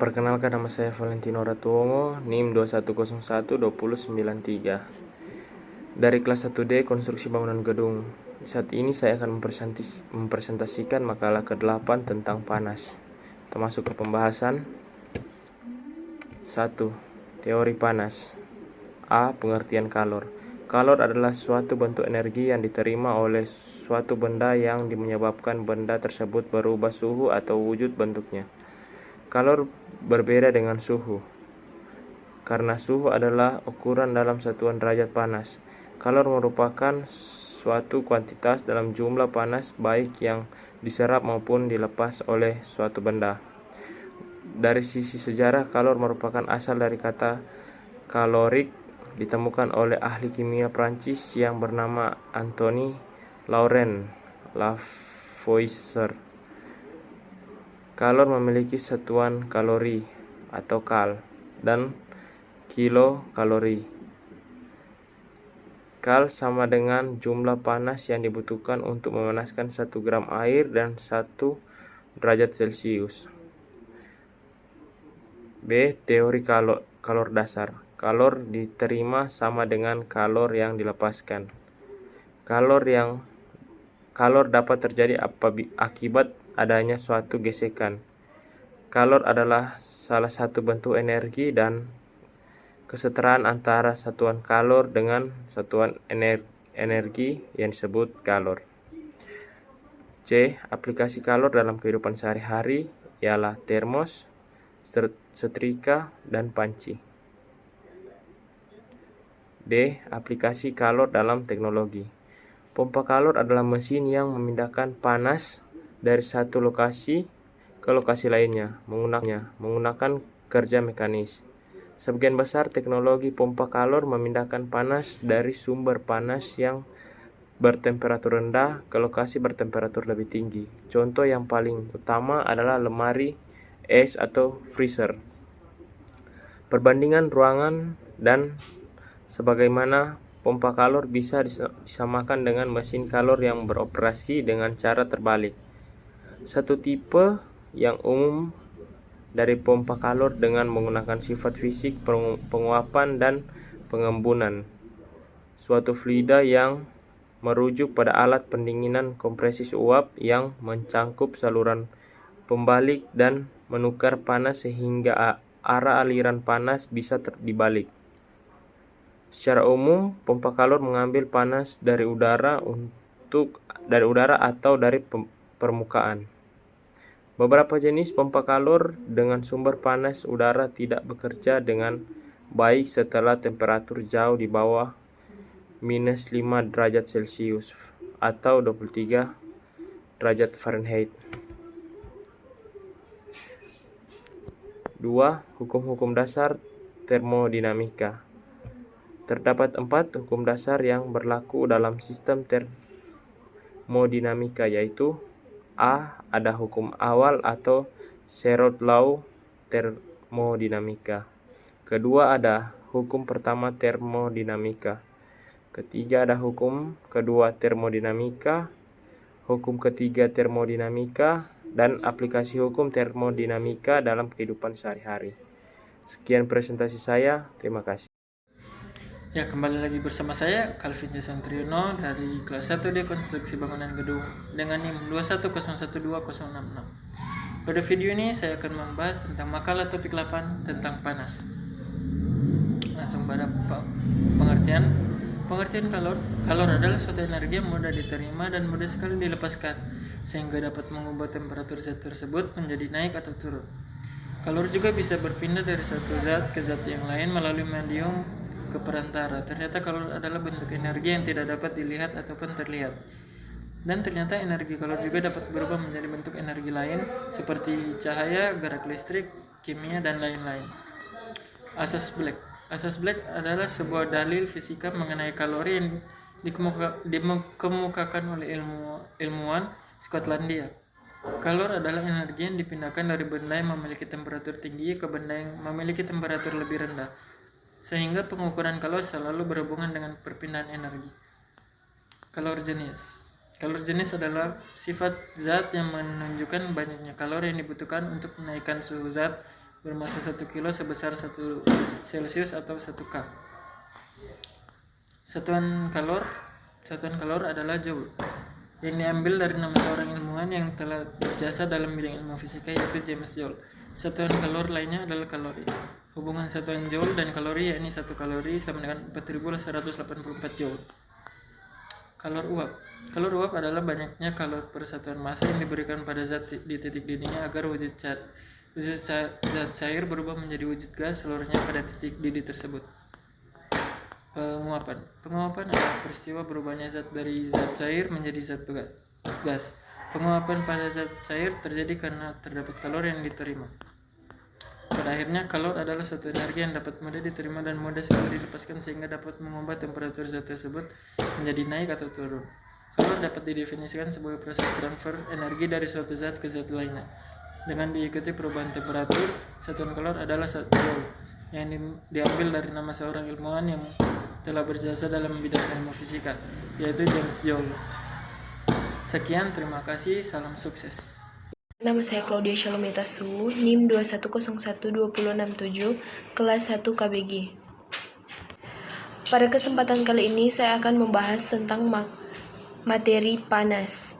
Perkenalkan, nama saya Valentino Ratuongo, NIM 21012093. Dari kelas 1D Konstruksi Bangunan Gedung. Saat ini saya akan mempresentasikan makalah ke-8 tentang panas. Kita masuk ke pembahasan. 1. Teori panas. A. Pengertian kalor. Kalor adalah suatu bentuk energi yang diterima oleh suatu benda yang menyebabkan benda tersebut berubah suhu atau wujud bentuknya. Kalor berbeda dengan suhu, karena suhu adalah ukuran dalam satuan derajat panas. Kalor merupakan suatu kuantitas dalam jumlah panas baik yang diserap maupun dilepas oleh suatu benda. Dari sisi sejarah, kalor merupakan asal dari kata kalorik, ditemukan oleh ahli kimia Prancis yang bernama Anthony Laurent Lavoisier. Kalor memiliki satuan kalori atau kal dan kilokalori. Kal sama dengan jumlah panas yang dibutuhkan untuk memanaskan 1 gram air dan 1 derajat Celcius. B. Teori kalor dasar. Kalor diterima sama dengan kalor yang dilepaskan. Kalor dapat terjadi akibat adanya suatu gesekan. Kalor adalah salah satu bentuk energi dan kesetaraan antara satuan kalor dengan satuan energi yang disebut kalor. C. Aplikasi kalor dalam kehidupan sehari-hari ialah termos, setrika, dan panci. D. Aplikasi kalor dalam teknologi. Pompa kalor adalah mesin yang memindahkan panas dari satu lokasi ke lokasi lainnya menggunakan kerja mekanis. Sebagian besar teknologi pompa kalor memindahkan panas dari sumber panas yang bertemperatur rendah ke lokasi bertemperatur lebih tinggi. Contoh yang paling utama adalah lemari es atau freezer. Perbandingan ruangan dan sebagaimana pompa kalor bisa disamakan dengan mesin kalor yang beroperasi dengan cara terbalik. Satu tipe yang umum dari pompa kalor dengan menggunakan sifat fisik penguapan dan pengembunan suatu fluida yang merujuk pada alat pendinginan kompresi uap yang mencangkup saluran pembalik dan menukar panas sehingga arah aliran panas bisa dibalik. Secara umum, pompa kalor mengambil panas dari udara atau dari permukaan. Beberapa jenis pompa kalor dengan sumber panas udara tidak bekerja dengan baik setelah temperatur jauh di bawah -5 derajat Celcius atau 23 derajat Fahrenheit. 2. Hukum-hukum dasar termodinamika. Terdapat 4 hukum dasar yang berlaku dalam sistem termodinamika, yaitu A. Ada hukum awal atau zeroth law termodinamika. Kedua, ada hukum pertama termodinamika. Ketiga, ada hukum kedua termodinamika. Hukum ketiga termodinamika dan aplikasi hukum termodinamika dalam kehidupan sehari-hari. Sekian presentasi saya. Terima kasih. Ya, kembali lagi bersama saya Calvin Jason Triyono dari kelas 1D Konstruksi Bangunan Gedung dengan NIM 21012066. Pada video ini saya akan membahas tentang makalah topik 8 tentang panas. Langsung pada pengertian kalor. Kalor adalah suatu energi yang mudah diterima dan mudah sekali dilepaskan, sehingga dapat mengubah temperatur zat tersebut menjadi naik atau turun. Kalor juga bisa berpindah dari satu zat ke zat yang lain melalui medium ke perantara. Ternyata kalor adalah bentuk energi yang tidak dapat dilihat ataupun terlihat. Dan ternyata energi kalor juga dapat berubah menjadi bentuk energi lain seperti cahaya, gerak listrik, kimia, dan lain-lain. Asas Black adalah sebuah dalil fisika mengenai kalori yang dikemukakan oleh ilmuwan Skotlandia. Kalor adalah energi yang dipindahkan dari benda yang memiliki temperatur tinggi ke benda yang memiliki temperatur lebih rendah, sehingga pengukuran kalor selalu berhubungan dengan perpindahan energi. Kalor jenis adalah sifat zat yang menunjukkan banyaknya kalor yang dibutuhkan untuk menaikkan suhu zat bermassa 1 kilo sebesar 1 Celcius atau 1 K. Satuan kalor adalah joule, yang diambil dari nama seorang ilmuwan yang telah berjasa dalam bidang ilmu fisika, yaitu James Joule. Satuan kalor lainnya adalah kalori. Hubungan satuan joule dan kalori yakni 1 kalori sama dengan 4184 joule. Kalor uap. Kalor uap adalah banyaknya kalor per satuan massa yang diberikan pada zat di titik didihnya agar wujud zat cair berubah menjadi wujud gas seluruhnya pada titik didih tersebut. Penguapan adalah peristiwa berubahnya zat dari zat cair menjadi zat gas. Penguapan pada zat cair terjadi karena terdapat kalor yang diterima. Pada akhirnya, kalor adalah suatu energi yang dapat mudah diterima dan mudah sekali dilepaskan sehingga dapat mengubah temperatur zat tersebut menjadi naik atau turun. Kalor dapat didefinisikan sebagai proses transfer energi dari suatu zat ke zat lainnya. Dengan diikuti perubahan temperatur, satuan kalor adalah 1 joule, yang diambil dari nama seorang ilmuwan yang telah berjasa dalam bidang ilmu fisika, yaitu James Joule. Sekian, terima kasih, salam sukses. Nama saya Claudia Shalomita Su, NIM 21012067, kelas 1 KBG. Pada kesempatan kali ini saya akan membahas tentang materi panas.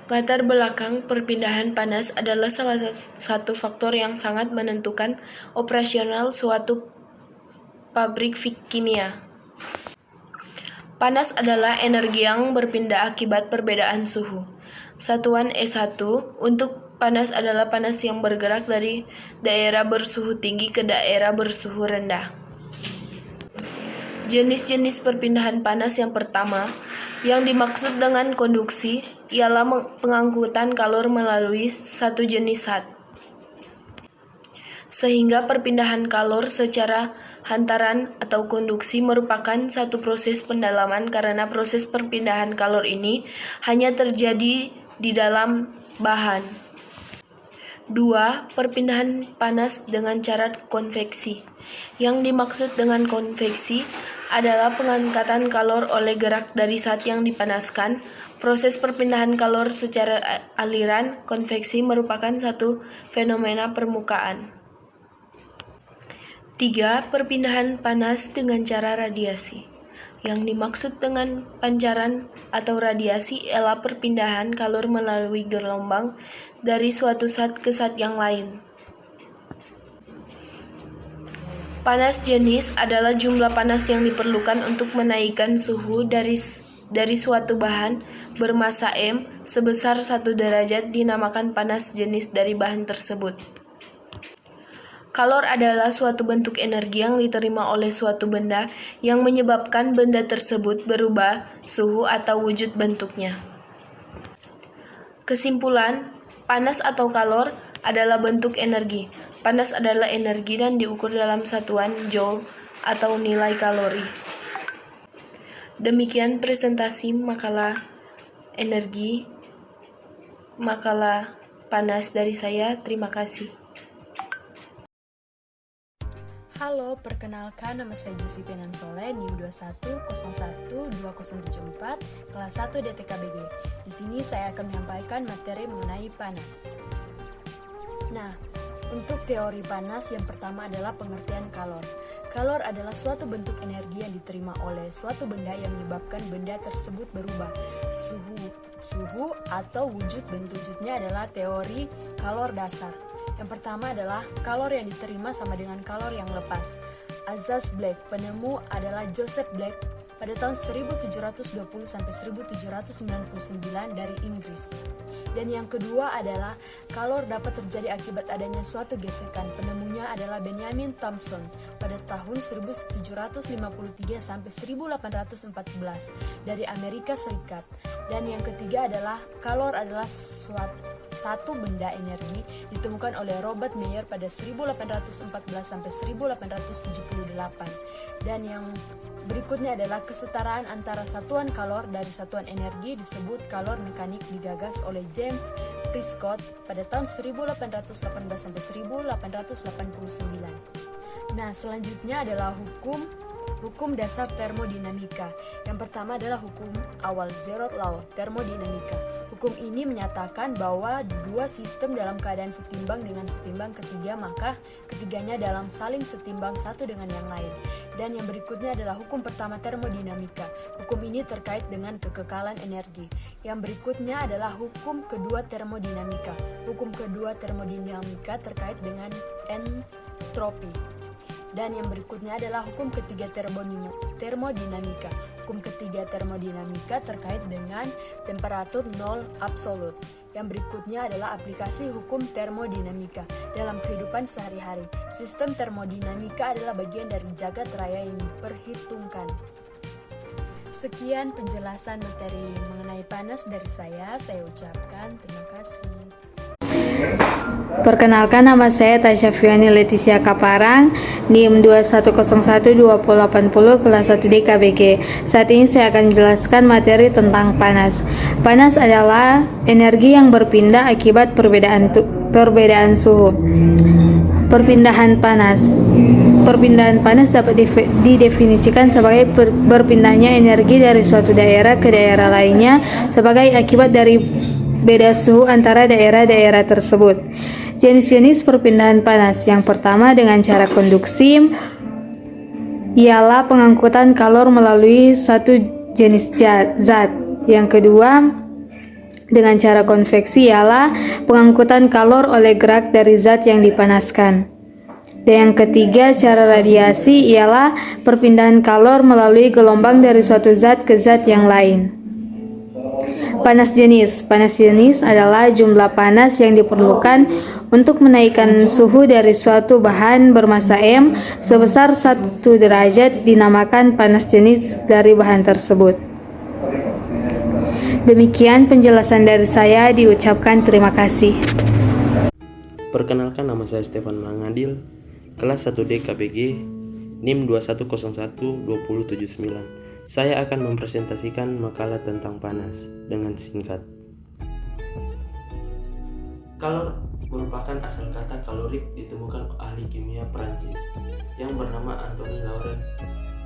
Latar belakang perpindahan panas adalah salah satu faktor yang sangat menentukan operasional suatu pabrik kimia. Panas adalah energi yang berpindah akibat perbedaan suhu. Satuan E1 untuk panas adalah panas yang bergerak dari daerah bersuhu tinggi ke daerah bersuhu rendah. Jenis-jenis perpindahan panas yang pertama, yang dimaksud dengan konduksi, ialah pengangkutan kalor melalui satu jenis zat. Sehingga perpindahan kalor secara hantaran atau konduksi merupakan satu proses pendalaman karena proses perpindahan kalor ini hanya terjadi di dalam bahan. 2. Perpindahan panas dengan cara konveksi. Yang dimaksud dengan konveksi adalah pengangkatan kalor oleh gerak dari zat yang dipanaskan. Proses perpindahan kalor secara aliran konveksi merupakan satu fenomena permukaan. 3. Perpindahan panas dengan cara radiasi. Yang dimaksud dengan pancaran atau radiasi ialah perpindahan kalor melalui gelombang dari suatu zat ke zat yang lain. Panas jenis adalah jumlah panas yang diperlukan untuk menaikkan suhu dari suatu bahan bermassa M sebesar 1 derajat dinamakan panas jenis dari bahan tersebut. Kalor adalah suatu bentuk energi yang diterima oleh suatu benda yang menyebabkan benda tersebut berubah suhu atau wujud bentuknya. Kesimpulan, panas atau kalor adalah bentuk energi. Panas adalah energi dan diukur dalam satuan joule atau nilai kalori. Demikian presentasi makalah panas dari saya. Terima kasih. Halo, perkenalkan nama saya Jesse Penansole, NIM 21012074, kelas 1 DTKBG. Di sini saya akan menyampaikan materi mengenai panas. Nah, untuk teori panas yang pertama adalah pengertian kalor. Kalor adalah suatu bentuk energi yang diterima oleh suatu benda yang menyebabkan benda tersebut berubah suhu atau wujud. Bentuknya adalah teori kalor dasar. Yang pertama adalah kalor yang diterima sama dengan kalor yang lepas. Azaz Black, penemu adalah Joseph Black pada tahun 1720 sampai 1799 dari Inggris. Dan yang kedua adalah kalor dapat terjadi akibat adanya suatu gesekan. Penemunya adalah Benjamin Thomson pada tahun 1753 sampai 1814 dari Amerika Serikat. Dan yang ketiga adalah kalor adalah satu benda energi ditemukan oleh Robert Meyer pada 1814 sampai 1878. Dan yang berikutnya adalah kesetaraan antara satuan kalor dari satuan energi disebut kalor mekanik digagas oleh James Prescott pada tahun 1818 sampai 1889. Nah, selanjutnya adalah hukum dasar termodinamika. Yang pertama adalah hukum awal Zeroth Law termodinamika. Hukum ini menyatakan bahwa dua sistem dalam keadaan setimbang dengan setimbang ketiga, maka ketiganya dalam saling setimbang satu dengan yang lain. Dan yang berikutnya adalah hukum pertama termodinamika. Hukum ini terkait dengan kekekalan energi. Yang berikutnya adalah hukum kedua termodinamika. Hukum kedua termodinamika terkait dengan entropi. Dan yang berikutnya adalah hukum ketiga termodinamika. Hukum ketiga termodinamika terkait dengan temperatur nol absolut. Yang berikutnya adalah aplikasi hukum termodinamika dalam kehidupan sehari-hari. Sistem termodinamika adalah bagian dari jagat raya yang diperhitungkan. Sekian penjelasan materi mengenai panas dari saya ucapkan terima kasih. Perkenalkan, nama saya Tasya Fiani Leticia Kaparang, NIM 21012080 kelas 1D KBG. Saat ini saya akan menjelaskan materi tentang panas. Panas adalah energi yang berpindah akibat perbedaan suhu. Perpindahan panas. Perpindahan panas dapat didefinisikan sebagai berpindahnya energi dari suatu daerah ke daerah lainnya sebagai akibat dari beda suhu antara daerah-daerah tersebut. Jenis-jenis perpindahan panas. Yang pertama dengan cara konduksi ialah pengangkutan kalor melalui satu jenis zat. Yang kedua dengan cara konveksi ialah pengangkutan kalor oleh gerak dari zat yang dipanaskan. Dan yang ketiga, cara radiasi ialah perpindahan kalor melalui gelombang dari suatu zat ke zat yang lain. Panas jenis. Panas jenis adalah jumlah panas yang diperlukan untuk menaikkan suhu dari suatu bahan bermassa M sebesar 1 derajat dinamakan panas jenis dari bahan tersebut. Demikian penjelasan dari saya, diucapkan terima kasih. Perkenalkan, nama saya Stefan Mangadil, kelas 1D KBG, NIM 21012079. Saya akan mempresentasikan makalah tentang panas dengan singkat. Kalor merupakan asal kata kalorik ditemukan ahli kimia Prancis yang bernama Anthony Laurent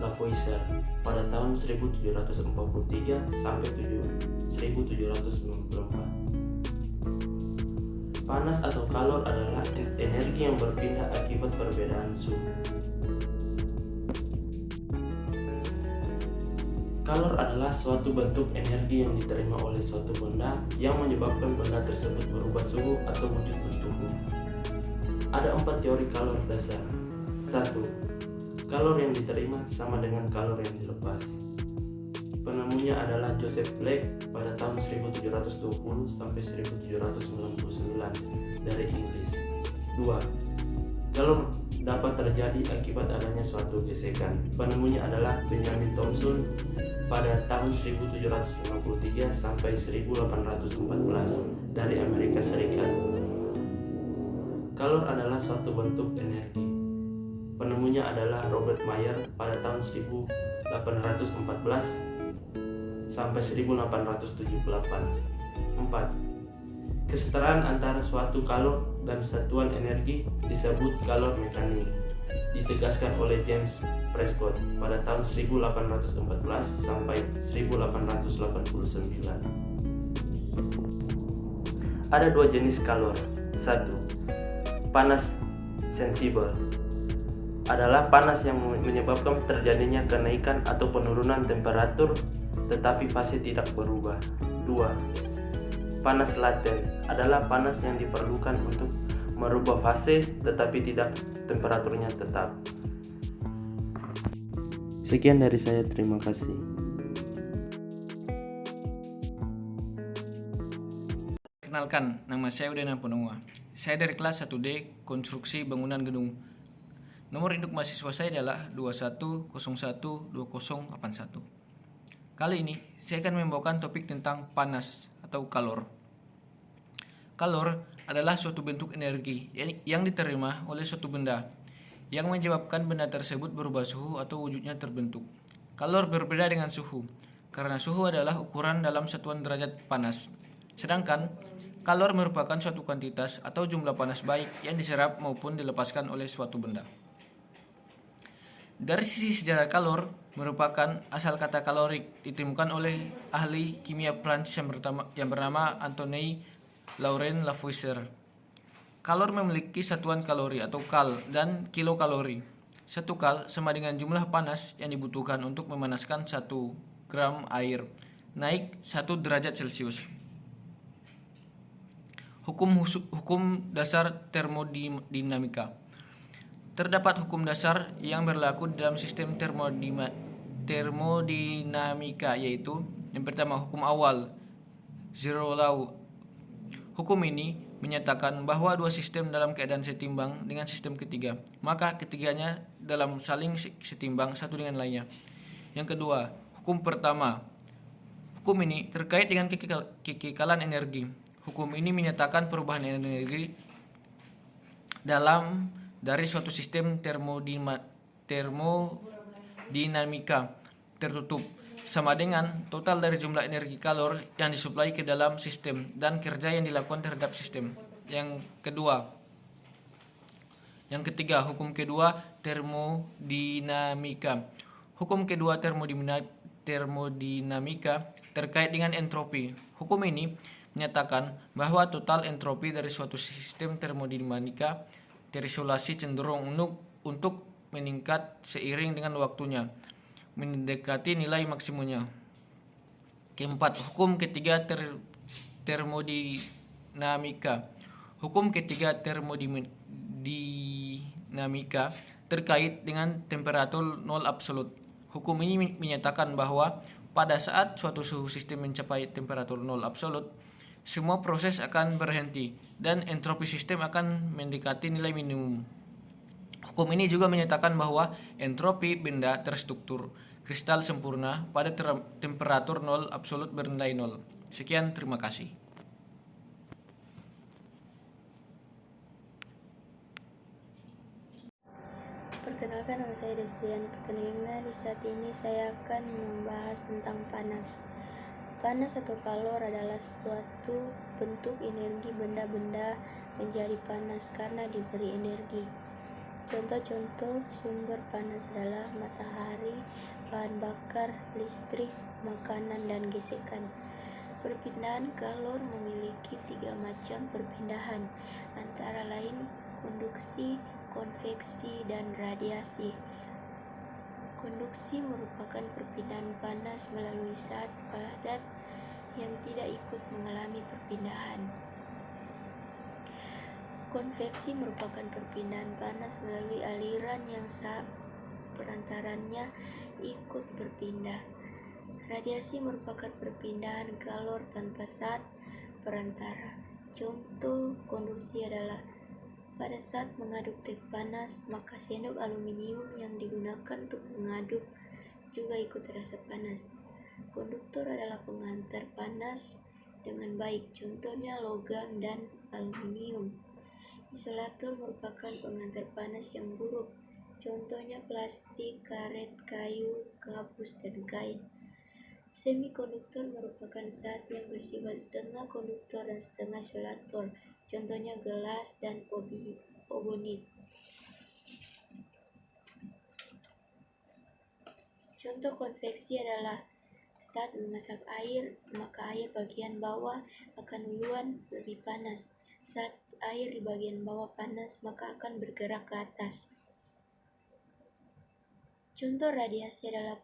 Lavoisier pada tahun 1743 sampai 1794. Panas atau kalor adalah energi yang berpindah akibat perbedaan suhu. Kalor adalah suatu bentuk energi yang diterima oleh suatu benda yang menyebabkan benda tersebut berubah suhu atau wujud bentuknya. Ada 4 teori kalor dasar. 1. Kalor yang diterima sama dengan kalor yang dilepas. Penemunya adalah Joseph Black pada tahun 1720 sampai 1799 dari Inggris. 2. Kalor dapat terjadi akibat adanya suatu gesekan. Penemunya adalah Benjamin Thomson pada tahun 1753 sampai 1814 dari Amerika Serikat. Kalor adalah suatu bentuk energi. Penemunya adalah Robert Mayer pada tahun 1814 sampai 1878. 4. Kesetaraan antara suatu kalor dan satuan energi disebut kalor mekanik, ditegaskan oleh James Prescott pada tahun 1814 sampai 1889. Ada 2 jenis kalor. 1. Panas sensibel adalah panas yang menyebabkan terjadinya kenaikan atau penurunan temperatur tetapi fase tidak berubah. 2. Panas laten adalah panas yang diperlukan untuk merubah fase tetapi tidak temperaturnya tetap. Sekian dari saya, terima kasih. Kenalkan, nama saya Udena Ponongwa. Saya dari kelas 1D Konstruksi Bangunan Gedung. Nomor induk mahasiswa saya adalah 21012081. Kali ini saya akan membawakan topik tentang panas atau kalor. Kalor adalah suatu bentuk energi yang diterima oleh suatu benda yang menyebabkan benda tersebut berubah suhu atau wujudnya terbentuk. Kalor berbeda dengan suhu karena suhu adalah ukuran dalam satuan derajat panas. Sedangkan kalor merupakan suatu kuantitas atau jumlah panas baik yang diserap maupun dilepaskan oleh suatu benda. Dari sisi sejarah kalor, merupakan asal kata kalorik, ditemukan oleh ahli kimia Prancis yang bernama Antoine Laurent Lavoisier. Kalor memiliki satuan kalori atau kal dan kilokalori. 1 kal sama dengan jumlah panas yang dibutuhkan untuk memanaskan 1 gram air naik 1 derajat Celcius. Hukum dasar termodinamika. Terdapat hukum dasar yang berlaku dalam sistem termodinamika, yaitu yang pertama hukum awal, zero law. Hukum ini menyatakan bahwa dua sistem dalam keadaan setimbang dengan sistem ketiga, maka ketiganya dalam saling setimbang satu dengan lainnya. Yang kedua, hukum pertama. Hukum ini terkait dengan kekekalan energi. Hukum ini menyatakan perubahan energi dari suatu sistem termodinamika tertutup sama dengan total dari jumlah energi kalor yang disuplai ke dalam sistem dan kerja yang dilakukan terhadap sistem. Yang ketiga, hukum kedua termodinamika. Hukum kedua termodinamika terkait dengan entropi. Hukum ini menyatakan bahwa total entropi dari suatu sistem termodinamika terisolasi cenderung untuk meningkat seiring dengan waktunya, mendekati nilai maksimumnya. Keempat, hukum ketiga termodinamika. Hukum ketiga termodinamika terkait dengan temperatur nol absolut. Hukum ini menyatakan bahwa pada saat suatu suhu sistem mencapai temperatur nol absolut, semua proses akan berhenti dan entropi sistem akan mendekati nilai minimum. Hukum ini juga menyatakan bahwa entropi benda terstruktur kristal sempurna pada temperatur nol absolut bernilai nol. Sekian, terima kasih. Perkenalkan, nama saya Destiani Petenina. Di saat ini saya akan membahas tentang panas. Panas atau kalor adalah suatu bentuk energi benda-benda menjadi panas karena diberi energi. Contoh-contoh sumber panas adalah matahari, bahan bakar, listrik, makanan, dan gesekan. Perpindahan kalor memiliki 3 macam perpindahan, antara lain konduksi, konveksi, dan radiasi. Konduksi merupakan perpindahan panas melalui zat padat yang tidak ikut mengalami perpindahan. Konveksi merupakan perpindahan panas melalui aliran yang perantaranya ikut berpindah. Radiasi merupakan perpindahan kalor tanpa zat perantara. Contoh konduksi adalah pada saat mengaduk teh panas, maka sendok aluminium yang digunakan untuk mengaduk juga ikut terasa panas. Konduktor adalah pengantar panas dengan baik, contohnya logam dan aluminium. Isolator merupakan pengantar panas yang buruk, contohnya plastik, karet, kayu, gabus, dan kain. Semikonduktor merupakan zat yang bersifat setengah konduktor dan setengah isolator, contohnya gelas dan obonit. Contoh konveksi adalah saat memasak air, maka air bagian bawah akan duluan lebih panas. Saat air di bagian bawah panas, maka akan bergerak ke atas. Contoh radiasi adalah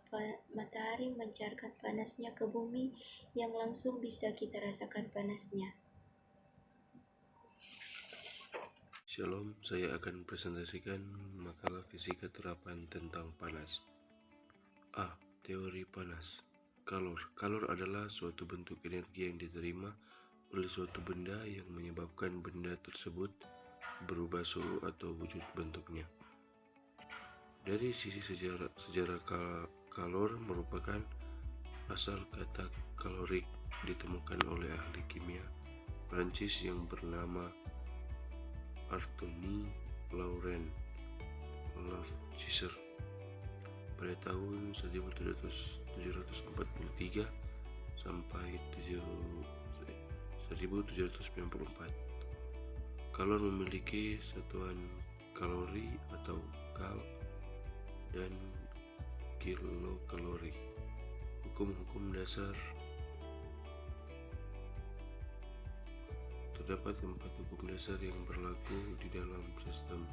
matahari mencarkan panasnya ke bumi yang langsung bisa kita rasakan panasnya. Shalom, saya akan presentasikan makalah fisika terapan tentang panas. A. Teori panas. Kalor adalah suatu bentuk energi yang diterima oleh suatu benda yang menyebabkan benda tersebut berubah suhu atau wujud bentuknya. Dari sisi sejarah kalor merupakan asal kata kalorik, ditemukan oleh ahli kimia Prancis yang bernama Antoine Laurent Lavoisier pada tahun 1743 sampai 1794. Kalor memiliki satuan kalori atau kal dan kilokalori. Hukum-hukum dasar. Terdapat 4 hukum dasar yang berlaku di dalam sistem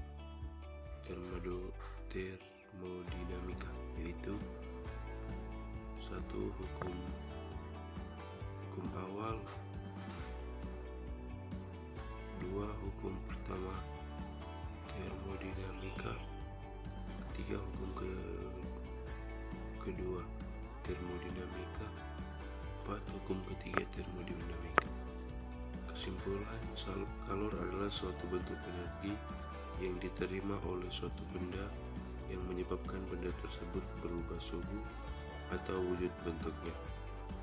termodinamika, yaitu 1. Hukum awal. 2. Hukum pertama termodinamika. 3. Hukum kedua termodinamika. 4. Hukum ketiga termodinamika. Kesimpulan, kalor adalah suatu bentuk energi yang diterima oleh suatu benda yang menyebabkan benda tersebut berubah suhu atau wujud bentuknya.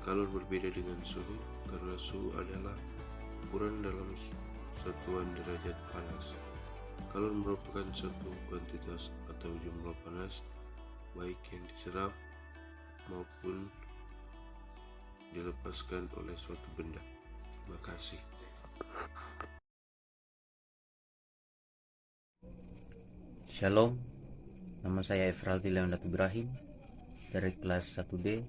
Kalor berbeda dengan suhu karena suhu adalah ukuran dalam satuan derajat panas. Kalor merupakan suatu kuantitas atau jumlah panas baik yang diserap maupun dilepaskan oleh suatu benda. Terima kasih. Shalom, nama saya Efraldi Leonard Ibrahim dari kelas 1D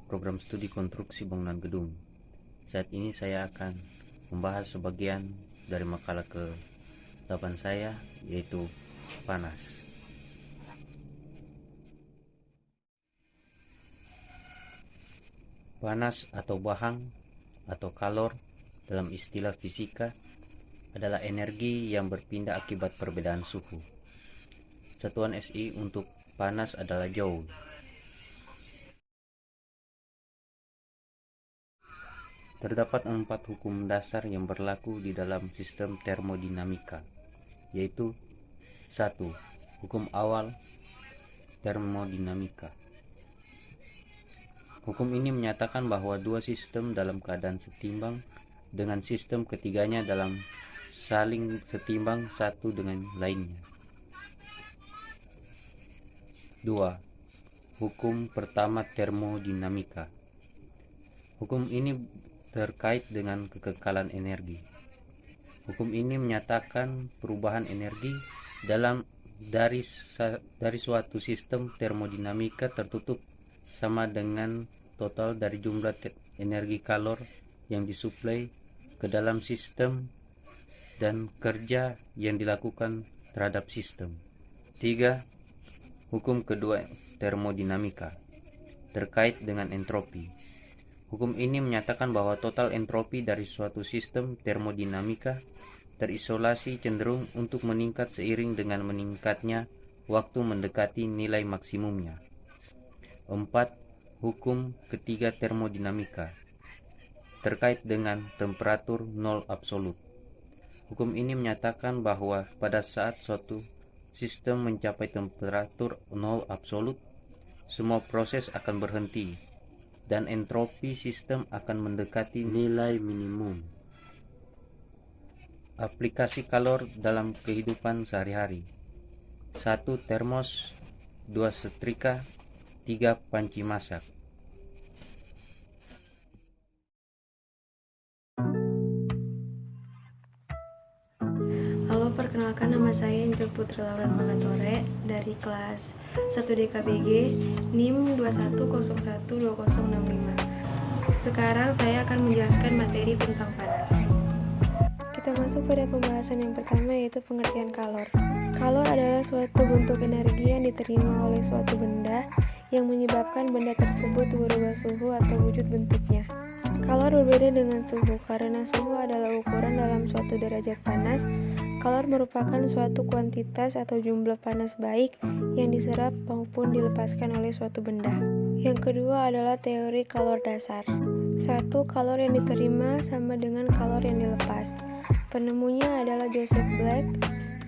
program studi konstruksi bangunan gedung. Saat ini saya akan membahas sebagian dari makalah ke-8 saya, yaitu panas. Panas atau bahang atau kalor dalam istilah fisika adalah energi yang berpindah akibat perbedaan suhu. Satuan SI untuk panas adalah joule. Terdapat 4 hukum dasar yang berlaku di dalam sistem termodinamika, yaitu 1. Hukum awal termodinamika. Hukum ini menyatakan bahwa dua sistem dalam keadaan setimbang dengan sistem ketiganya dalam saling setimbang satu dengan lainnya. 2. Hukum pertama termodinamika. Hukum ini terkait dengan kekekalan energi. Hukum ini menyatakan perubahan energi dari suatu sistem termodinamika tertutup sama dengan total dari jumlah energi kalor yang disuplai ke dalam sistem dan kerja yang dilakukan terhadap sistem. 3. Hukum kedua termodinamika terkait dengan entropi. Hukum ini menyatakan bahwa total entropi dari suatu sistem termodinamika terisolasi cenderung untuk meningkat seiring dengan meningkatnya waktu mendekati nilai maksimumnya. 4. Hukum ketiga termodinamika terkait dengan temperatur nol absolut. Hukum ini menyatakan bahwa pada saat suatu sistem mencapai temperatur nol absolut, semua proses akan berhenti dan entropi sistem akan mendekati nilai minimum. Aplikasi kalor dalam kehidupan sehari-hari. 1. Termos. 2. Setrika. 3. Panci masak. Halo, perkenalkan nama saya Angel Putri Lauren Magatore dari kelas 1D KBG NIM 21012065. Sekarang saya akan menjelaskan materi tentang panas. Kita masuk pada pembahasan yang pertama, yaitu pengertian kalor. Kalor adalah suatu bentuk energi yang diterima oleh suatu benda yang menyebabkan benda tersebut berubah suhu atau wujud bentuknya. Kalor berbeda dengan suhu karena suhu adalah ukuran dalam suatu derajat panas. Kalor merupakan suatu kuantitas atau jumlah panas baik yang diserap maupun dilepaskan oleh suatu benda. Yang kedua adalah teori kalor dasar. 1. Kalor yang diterima sama dengan kalor yang dilepas. Penemunya adalah Joseph Black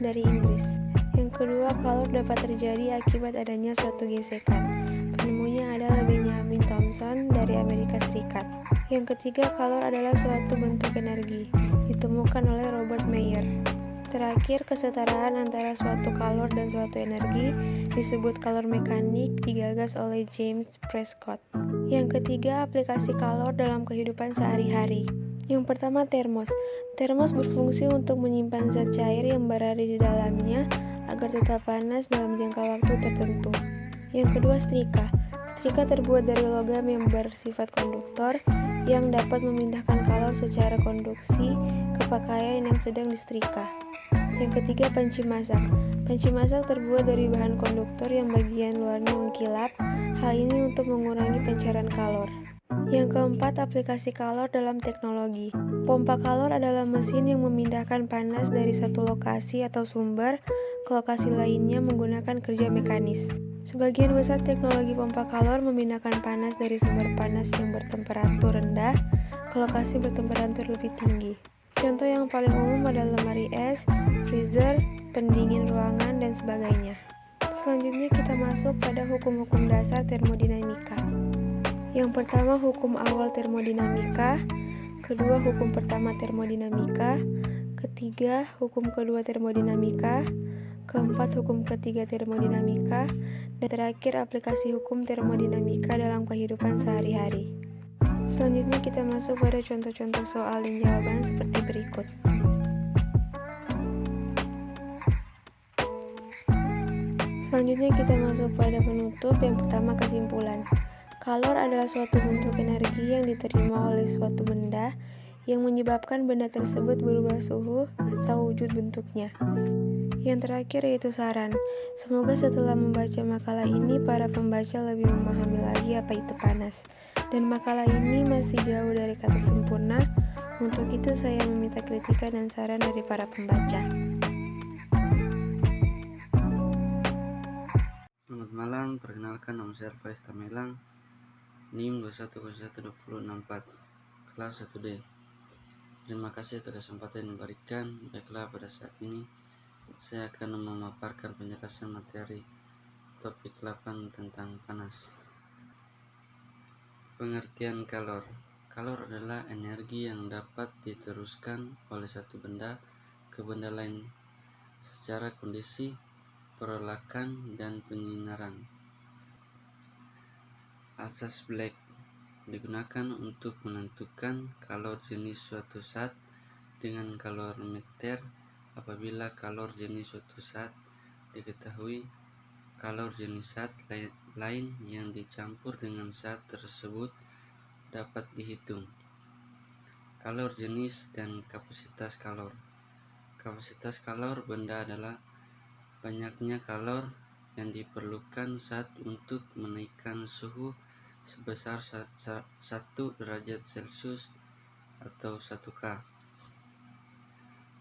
dari Inggris. Yang kedua, kalor dapat terjadi akibat adanya suatu gesekan. Penemunya adalah Benjamin Thomson dari Amerika Serikat. Yang ketiga, kalor adalah suatu bentuk energi, ditemukan oleh Robert Mayer. Terakhir, kesetaraan antara suatu kalor dan suatu energi disebut kalor mekanik, digagas oleh James Prescott. Yang ketiga, aplikasi kalor dalam kehidupan sehari-hari. Yang pertama, termos. Termos berfungsi untuk menyimpan zat cair yang berada di dalamnya agar tetap panas dalam jangka waktu tertentu. Yang kedua, setrika. Setrika terbuat dari logam yang bersifat konduktor yang dapat memindahkan kalor secara konduksi ke pakaian yang sedang disetrika. Yang ketiga, panci masak. Panci masak terbuat dari bahan konduktor yang bagian luarnya mengkilap. Hal ini untuk mengurangi pancaran kalor. Yang keempat, aplikasi kalor dalam teknologi. Pompa kalor adalah mesin yang memindahkan panas dari satu lokasi atau sumber ke lokasi lainnya menggunakan kerja mekanis. Sebagian besar teknologi pompa kalor memindahkan panas dari sumber panas yang bertemperatur rendah ke lokasi bertemperatur lebih tinggi. Contoh yang paling umum adalah lemari es, freezer, pendingin ruangan, dan sebagainya. Selanjutnya kita masuk pada hukum-hukum dasar termodinamika. Yang pertama, hukum awal termodinamika. Kedua, hukum pertama termodinamika. Ketiga, hukum kedua termodinamika. Keempat, hukum ketiga termodinamika. Dan terakhir, aplikasi hukum termodinamika dalam kehidupan sehari-hari. Selanjutnya kita masuk pada contoh-contoh soal dan jawaban seperti berikut. Selanjutnya kita masuk pada penutup. Yang pertama, kesimpulan. Kalor adalah suatu bentuk energi yang diterima oleh suatu benda yang menyebabkan benda tersebut berubah suhu atau wujud bentuknya. Yang terakhir yaitu saran. Semoga setelah membaca makalah ini, para pembaca lebih memahami lagi apa itu panas. Dan makalah ini masih jauh dari kata sempurna. Untuk itu saya meminta kritikan dan saran dari para pembaca. Selamat malam, perkenalkan nama saya Faiz Tamelang, NIM 21012064, kelas 1D. Terima kasih atas kesempatan yang diberikan. Baiklah, pada saat ini saya akan memaparkan penjelasan materi topik 8 tentang panas. Pengertian kalor. Kalor adalah energi yang dapat diteruskan oleh satu benda ke benda lain secara kondisi, perolakan, dan penyinaran. Asas Black digunakan untuk menentukan kalor jenis suatu zat dengan kalorimeter. Apabila kalor jenis suatu zat diketahui, kalor jenis zat lain yang dicampur dengan zat tersebut dapat dihitung. Kalor jenis dan kapasitas kalor. Kapasitas kalor benda adalah banyaknya kalor yang diperlukan zat untuk menaikkan suhu sebesar 1 derajat Celcius atau 1 K.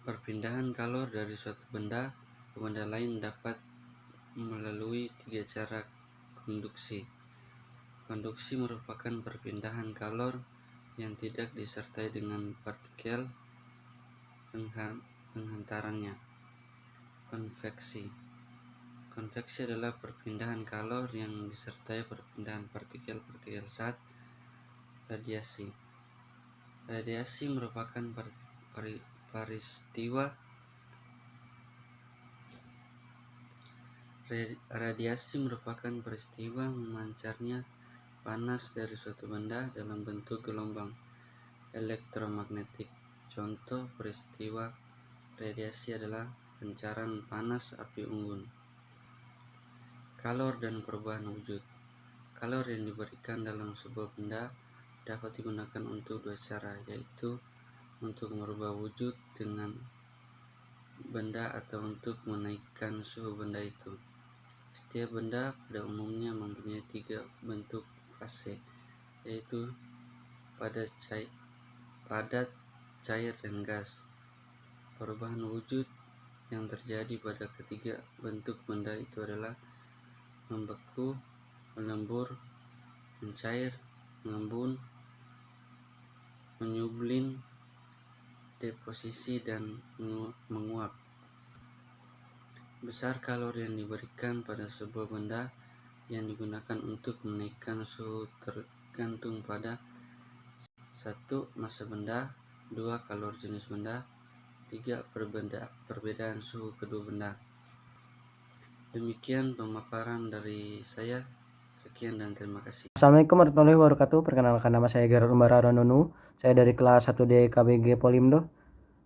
Perpindahan kalor dari suatu benda ke benda lain dapat melalui 3 cara konduksi. Konduksi merupakan perpindahan kalor yang tidak disertai dengan partikel penghantarannya. Konveksi. Konveksi adalah perpindahan kalor yang disertai perpindahan partikel-partikel zat. Radiasi. Radiasi merupakan peristiwa memancarnya panas dari suatu benda dalam bentuk gelombang elektromagnetik. Contoh peristiwa radiasi adalah pancaran panas api unggun. Kalor dan perubahan wujud. Kalor yang diberikan dalam sebuah benda dapat digunakan untuk 2 cara, yaitu untuk merubah wujud dengan benda atau untuk menaikkan suhu benda itu. Setiap benda pada umumnya mempunyai 3 bentuk fase, yaitu padat, cair, dan gas. Perubahan wujud yang terjadi pada ketiga bentuk benda itu adalah membeku, melembur, mencair, mengembun, menyublin, deposisi, dan menguap. Besar kalor yang diberikan pada sebuah benda yang digunakan untuk menaikkan suhu tergantung pada 1. Massa benda, 2. Kalor jenis benda, 3. Perbedaan suhu kedua benda. Demikian pemaparan dari saya. Sekian dan terima kasih. Assalamualaikum warahmatullahi wabarakatuh. Perkenalkan, nama saya Gerard Umbara Ronunu. Saya dari kelas 1D KBG Polimdo.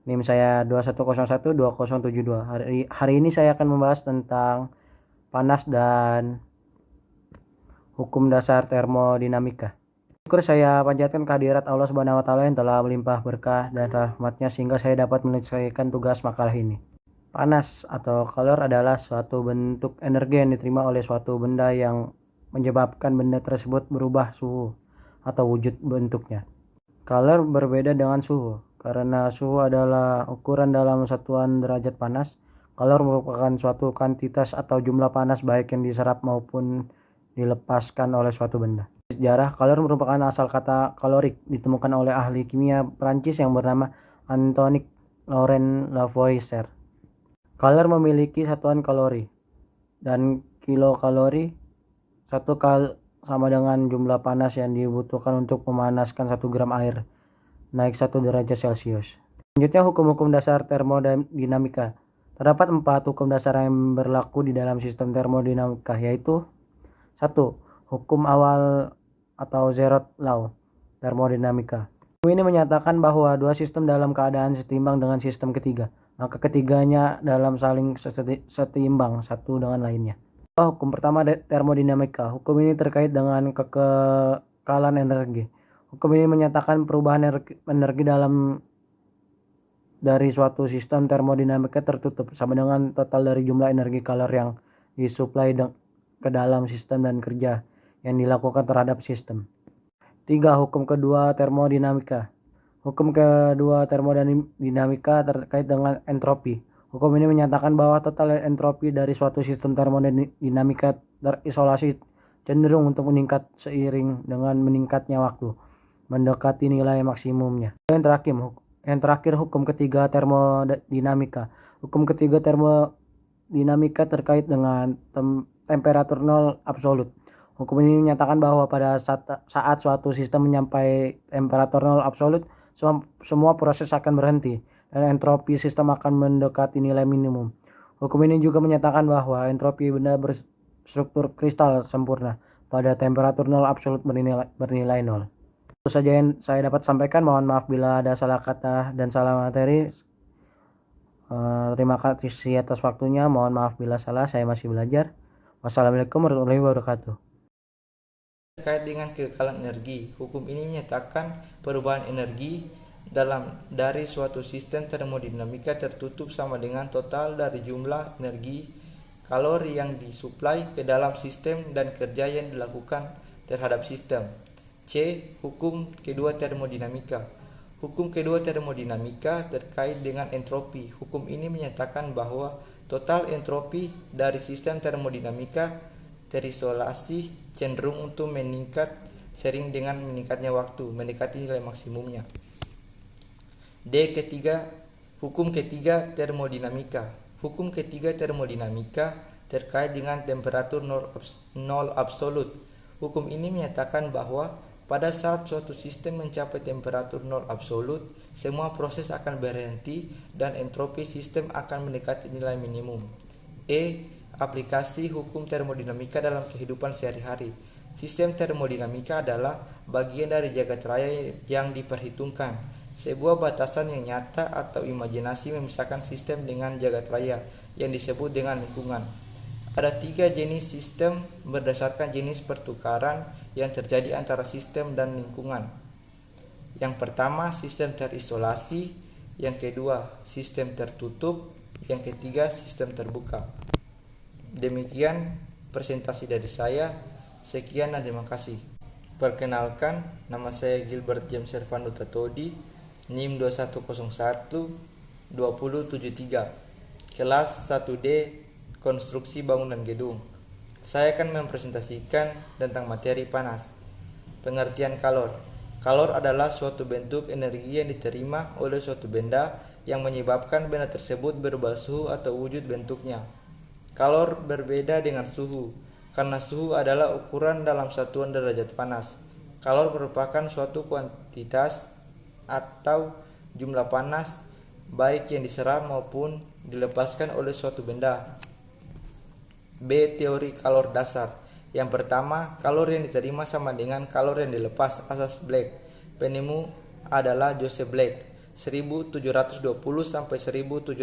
NIM saya 21012072. Hari ini saya akan membahas tentang panas dan hukum dasar termodinamika. Syukur saya panjatkan kehadirat Allah Subhanahu wa taala yang telah melimpah berkah dan rahmatnya sehingga saya dapat menyelesaikan tugas makalah ini. Panas atau kalor adalah suatu bentuk energi yang diterima oleh suatu benda yang menyebabkan benda tersebut berubah suhu atau wujud bentuknya. Kalor berbeda dengan suhu karena suhu adalah ukuran dalam satuan derajat panas. Kalor merupakan suatu kuantitas atau jumlah panas baik yang diserap maupun dilepaskan oleh suatu benda. Sejarah, kalor merupakan asal kata kalorik ditemukan oleh ahli kimia Prancis yang bernama Antoine Laurent Lavoisier. Kalor memiliki satuan kalori dan kilokalori. Satu kal sama dengan jumlah panas yang dibutuhkan untuk memanaskan 1 gram air naik 1 derajat Celcius. Selanjutnya, hukum-hukum dasar termodinamika. Terdapat 4 hukum dasar yang berlaku di dalam sistem termodinamika, yaitu 1. Hukum awal atau zeroth law termodinamika. Hukum ini menyatakan bahwa dua sistem dalam keadaan setimbang dengan sistem ketiga, maka ketiganya dalam saling setimbang satu dengan lainnya. Hukum pertama termodinamika. Hukum ini terkait dengan kekekalan energi. Hukum ini menyatakan perubahan energi dari suatu sistem termodinamika tertutup sama dengan total dari jumlah energi kalor yang disuplai ke dalam sistem dan kerja yang dilakukan terhadap sistem. 3. Hukum kedua termodinamika. Hukum kedua termodinamika terkait dengan entropi. Hukum ini menyatakan bahwa total entropi dari suatu sistem termodinamika terisolasi cenderung untuk meningkat seiring dengan meningkatnya waktu, mendekati nilai maksimumnya. Yang terakhir hukum ketiga termodinamika. Hukum ketiga termodinamika terkait dengan temperatur nol absolut. Hukum ini menyatakan bahwa pada saat suatu sistem menyampai temperatur nol absolut, semua proses akan berhenti dan entropi sistem akan mendekati nilai minimum. Hukum ini juga menyatakan bahwa entropi benda berstruktur kristal sempurna pada temperatur nol absolut bernilai nol. Itu saja yang saya dapat sampaikan. Mohon maaf bila ada salah kata dan salah materi. Terima kasih atas waktunya. Mohon maaf bila salah, saya masih belajar. Wassalamualaikum warahmatullahi wabarakatuh. Terkait dengan kekekalan energi, hukum ini menyatakan perubahan energi dari suatu sistem termodinamika tertutup sama dengan total dari jumlah energi kalori yang disuplai ke dalam sistem dan kerja yang dilakukan terhadap sistem. C. Hukum kedua termodinamika. Hukum kedua termodinamika terkait dengan entropi. Hukum ini menyatakan bahwa total entropi dari sistem termodinamika terisolasi cenderung untuk meningkat sering dengan meningkatnya waktu, mendekati nilai maksimumnya. D. Hukum ketiga termodinamika. Hukum ketiga termodinamika terkait dengan temperatur nol absolut. Hukum ini menyatakan bahwa pada saat suatu sistem mencapai temperatur nol absolut, semua proses akan berhenti dan entropi sistem akan mendekati nilai minimum. E. Aplikasi hukum termodinamika dalam kehidupan sehari-hari. Sistem termodinamika adalah bagian dari jagat raya yang diperhitungkan, sebuah batasan yang nyata atau imajinasi memisahkan sistem dengan jagat raya yang disebut dengan lingkungan. Ada 3 jenis sistem berdasarkan jenis pertukaran yang terjadi antara sistem dan lingkungan. Yang pertama, sistem terisolasi. Yang kedua, sistem tertutup. Yang ketiga, sistem terbuka. Demikian presentasi dari saya. Sekian dan terima kasih. Perkenalkan, nama saya Gilbert James Servando Tatodi, NIM 2101 2073, kelas 1D Konstruksi Bangunan Gedung. Saya akan mempresentasikan tentang materi panas. Pengertian kalor. Kalor adalah suatu bentuk energi yang diterima oleh suatu benda yang menyebabkan benda tersebut berubah suhu atau wujud bentuknya. Kalor berbeda dengan suhu, karena suhu adalah ukuran dalam satuan derajat panas. Kalor merupakan suatu kuantitas atau jumlah panas baik yang diserap maupun dilepaskan oleh suatu benda. B. Teori kalor dasar. Yang pertama, kalor yang diterima sama dengan kalor yang dilepas, asas Black. Penemu adalah Joseph Black, 1720 sampai 1799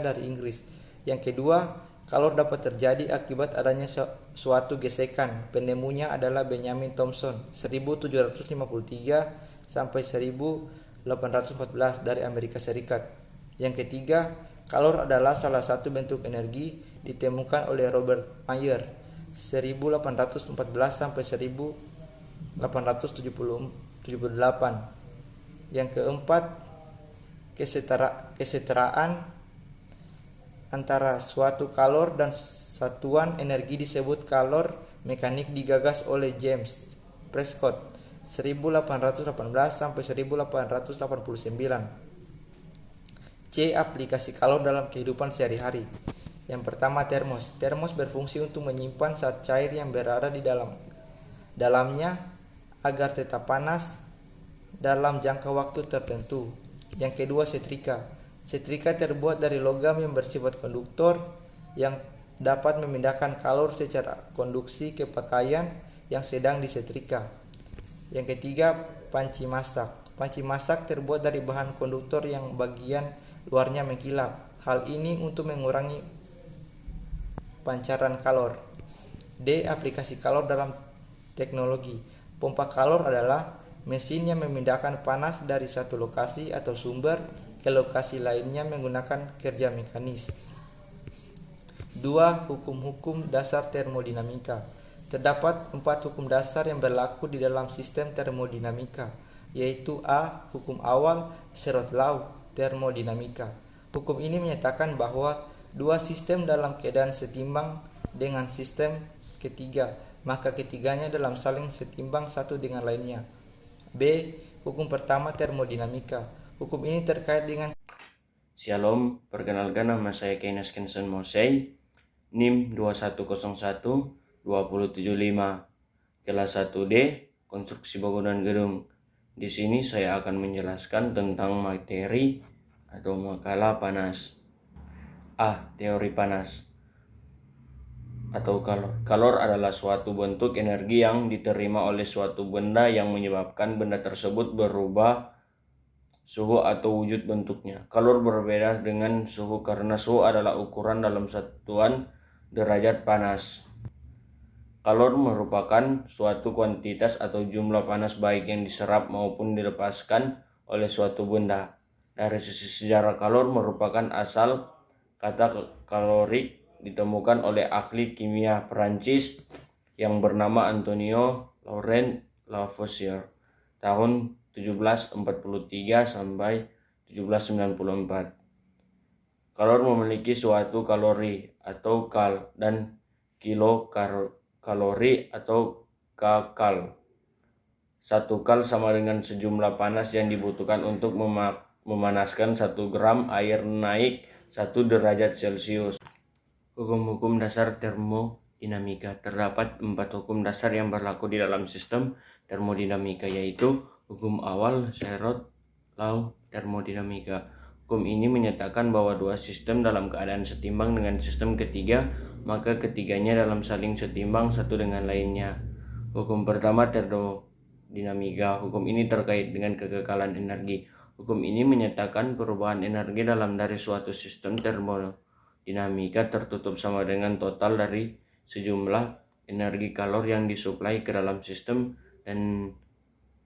dari Inggris. Yang kedua, Kalor dapat terjadi akibat adanya suatu gesekan. Penemunya adalah Benjamin Thomson 1753 sampai 1814 dari Amerika Serikat. Yang ketiga, kalor adalah salah satu bentuk energi ditemukan oleh Robert Mayer 1814 sampai 1878. Yang keempat, kesetaraan antara suatu kalor dan satuan energi disebut kalor mekanik digagas oleh James Prescott 1818 sampai 1889. C. Aplikasi kalor dalam kehidupan sehari-hari. Yang pertama, termos. Termos berfungsi untuk menyimpan zat cair yang berada di dalamnya agar tetap panas dalam jangka waktu tertentu. Yang kedua, setrika. Setrika terbuat dari logam yang bersifat konduktor yang dapat memindahkan kalor secara konduksi ke pakaian yang sedang disetrika. Yang ketiga, panci masak. Panci masak terbuat dari bahan konduktor yang bagian luarnya mengkilap. Hal ini untuk mengurangi pancaran kalor. D. Aplikasi kalor dalam teknologi. Pompa kalor adalah mesin yang memindahkan panas dari satu lokasi atau sumber ke lokasi lainnya menggunakan kerja mekanis. 2. Hukum-hukum dasar termodinamika. Terdapat 4 hukum dasar yang berlaku di dalam sistem termodinamika, yaitu A. Hukum awal Short's Law termodinamika. Hukum ini menyatakan bahwa dua sistem dalam keadaan setimbang dengan sistem ketiga, maka ketiganya dalam saling setimbang satu dengan lainnya. B. Hukum pertama termodinamika. Hukum ini terkait dengan Shalom, perkenalkan nama saya Keynes Kenson Mosey, NIM 2101-2075, kelas 1D, konstruksi bangunan gedung. Di sini saya akan menjelaskan tentang materi atau makalah panas. A. Teori panas atau kalor. Kalor adalah suatu bentuk energi yang diterima oleh suatu benda yang menyebabkan benda tersebut berubah suhu atau wujud bentuknya. Kalor berbeda dengan suhu karena suhu adalah ukuran dalam satuan derajat panas. Kalor merupakan suatu kuantitas atau jumlah panas baik yang diserap maupun dilepaskan oleh suatu benda. Dari sisi sejarah, kalor merupakan asal kata kalorik ditemukan oleh ahli kimia Perancis yang bernama Antonio Laurent Lavoisier tahun 1743 sampai 1794. Kalor memiliki suatu kalori atau kal dan kilokalori atau kcal. Satu kal sama dengan sejumlah panas yang dibutuhkan untuk memanaskan 1 gram air naik 1 derajat Celcius. Hukum-hukum dasar termodinamika. Terdapat 4 hukum dasar yang berlaku di dalam sistem termodinamika, yaitu hukum awal Short's Law termodinamika. Hukum ini menyatakan bahwa dua sistem dalam keadaan setimbang dengan sistem ketiga, maka ketiganya dalam saling setimbang satu dengan lainnya. Hukum pertama termodinamika. Hukum ini terkait dengan kekekalan energi. Hukum ini menyatakan perubahan energi dalam dari suatu sistem termodinamika tertutup sama dengan total dari sejumlah energi kalor yang disuplai ke dalam sistem dan